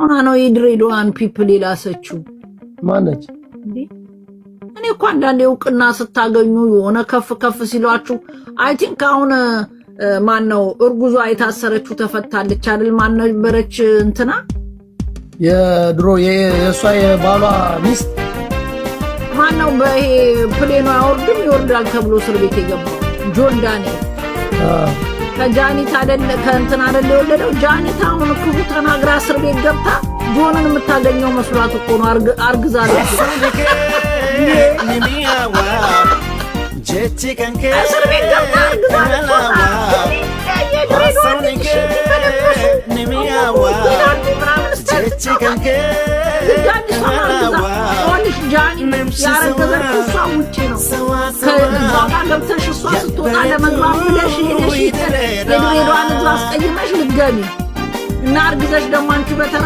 ሆና ነው የድሬዳዋን ፒፕል ይላሰችው ማነች እንዴ? እኔ እኮ አንዳንዴ እውቅና ስታገኙ የሆነ ከፍ ሲሏችሁ አይ ቲንክ አሁን ማን ነው እርጉዟ የታሰረችው ተፈታለች አይደል? ማን ነበረች እንትና የድሮ የሷ የባሏ ሚስት ማን ነው? በይሄ ፕሌኑ አይወርድም ይወርዳል ተብሎ እስር ቤት የገባው ጆን ዳንኤል ከጃኒት አይደለ ከእንትና አይደለ የወለደው ጃኒት አሁን ክፉ ተናግራ እስር ቤት ገብታ ጆንን የምታገኘው መስሏት እኮ ነው አርግዛለች እስር ቤት ገብታ ጃኒ ያረገዘችው እሷ ውጪ ነው ከዛ ጋር ገብተሽ እሷ ስትወጣ ለመግባት ብለሽ ሄደሽ የድሬዳዋን ህዝብ አስቀይመሽ ልትገቢ እና አርግዘሽ ደግሞ አንቺ በተራ